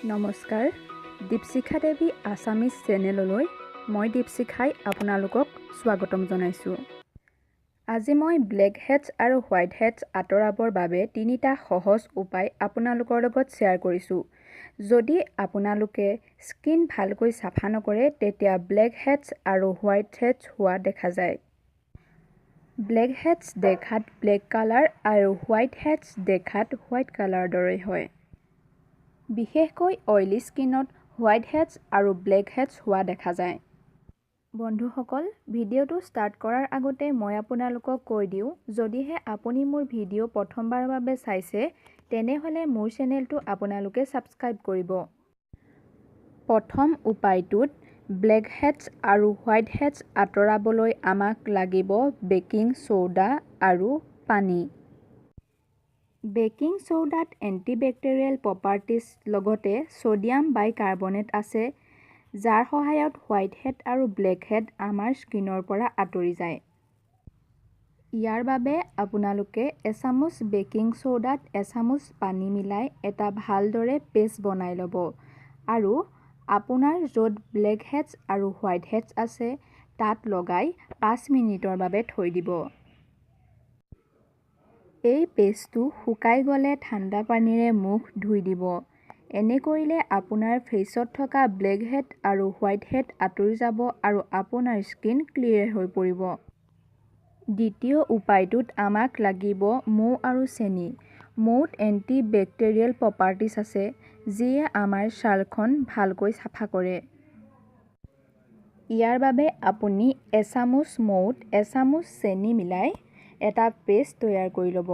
নমস্কাৰ দীপশিখা দেৱী আছামিজ চেনেললৈ মই দীপশিখাই আপোনালোকক স্বাগতম জনাইছোঁ। আজি মই ব্লেক হেডছ আৰু হোৱাইট হেডছ আঁতৰাবৰ বাবে তিনিটা সহজ উপায় আপোনালোকৰ লগত শ্বেয়াৰ কৰিছোঁ। যদি আপোনালোকে স্কিন ভালকৈ চাফা নকৰে তেতিয়া ব্লেক হেডছ আৰু হোৱাইট হেডছ হোৱা দেখা যায়। ব্লেক হেডছ দেখাত ব্লেক কালাৰ আৰু হোৱাইট হেডছ দেখাত হোৱাইট কালাৰ দৰে হয়। বিশেষকৈ অইলী স্কিনত হোৱাইট হেডছ আৰু ব্লেক হেডছ হোৱা দেখা যায়। বন্ধুসকল, ভিডিঅ'টো ষ্টাৰ্ট কৰাৰ আগতে মই আপোনালোকক কৈ দিওঁ, যদিহে আপুনি মোৰ ভিডিঅ' প্ৰথমবাৰৰ বাবে চাইছে তেনেহ'লে মোৰ চেনেলটো আপোনালোকে ছাবস্ক্ৰাইব কৰিব। প্ৰথম উপায়টোত ব্লেক হেডছ আৰু হোৱাইট হেডছ আঁতৰাবলৈ আমাক লাগিব বেকিং চ'ডা আৰু পানী। বেকিং চ'ডাত এণ্টিবেক্টেৰিয়েল প্ৰপাৰ্টিজ লগতে ছ'ডিয়াম বাইকাৰ্বনেট আছে, যাৰ সহায়ত হোৱাইট হেড আৰু ব্লেক হেড আমাৰ স্কিনৰ পৰা আঁতৰি যায়। ইয়াৰ বাবে আপোনালোকে এচামুচ বেকিং চ'ডাত এচামুচ পানী মিলাই এটা ভালদৰে পেষ্ট বনাই ল'ব আৰু আপোনাৰ য'ত ব্লেক হেডছ আৰু হোৱাইট হেডছ আছে তাত লগাই 5 মিনিটৰ বাবে থৈ দিব। এই পেষ্টটো শুকাই গ'লে ঠাণ্ডা পানীৰে মুখ ধুই দিব। এনে কৰিলে আপোনাৰ ফেইচত থকা ব্লেক হেড আৰু হোৱাইট হেড আঁতৰি যাব আৰু আপোনাৰ স্কিন ক্লিয়াৰ হৈ পৰিব। দ্বিতীয় উপায়টোত আমাক লাগিব মৌ আৰু চেনি। মৌত এণ্টিবেক্টেৰিয়েল প্ৰপাৰ্টিজ আছে, যিয়ে আমাৰ ছালখন ভালকৈ চাফা কৰে। ইয়াৰ বাবে আপুনি এচামুচ মৌত এচামুচ চেনি মিলাই এটা পেষ্ট তৈয়াৰ কৰি ল'ব।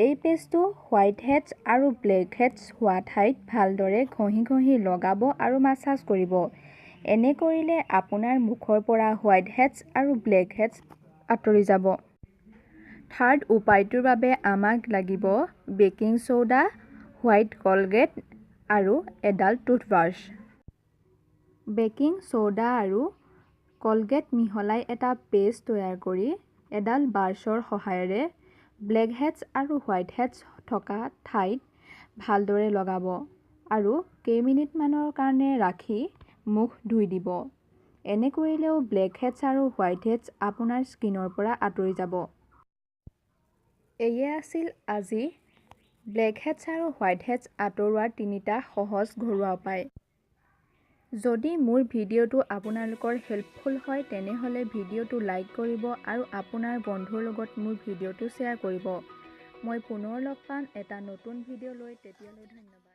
এই পেষ্টটো হোৱাইট হেডছ আৰু ব্লেক হেডছ হোৱা ঠাইত ভালদৰে ঘঁহি ঘঁহি লগাব আৰু মাছাজ কৰিব। এনে কৰিলে আপোনাৰ মুখৰ পৰা হোৱাইট হেডছ আৰু ব্লেক হেডছ আঁতৰি যাব। থাৰ্ড উপায়টোৰ বাবে আমাক লাগিব বেকিং চ'ডা, হোৱাইট কলগেট আৰু এডাল টুথব্ৰাছ। বেকিং চ'ডা আৰু কলগেট মিহলাই এটা পেষ্ট তৈয়াৰ কৰি এডাল ব্ৰাছৰ সহায়েৰে ব্লেক হেডছ আৰু হোৱাইট হেডছ থকা ঠাইত ভালদৰে লগাব আৰু কেইমিনিটমানৰ কাৰণে ৰাখি মুখ ধুই দিব। এনে কৰিলেও ব্লেক হেডছ আৰু হোৱাইট হেডছ আপোনাৰ স্কিনৰ পৰা আঁতৰি যাব। এয়ে আছিল আজি ব্লেক হেডছ আৰু হোৱাইট হেডছ আঁতৰোৱাৰ তিনিটা সহজ ঘৰুৱা উপায়। যদি মোৰ ভিডিঅ'টো আপোনালোকৰ হেল্পফুল হয় তেনেহ'লে ভিডিঅ'টো লাইক কৰিব আৰু আপোনাৰ বন্ধুৰ লগত মোৰ ভিডিঅ'টো শ্বেয়াৰ কৰিব। মই পুনৰ লগ পাম এটা নতুন ভিডিঅ' লৈ, তেতিয়ালৈ ধন্যবাদ।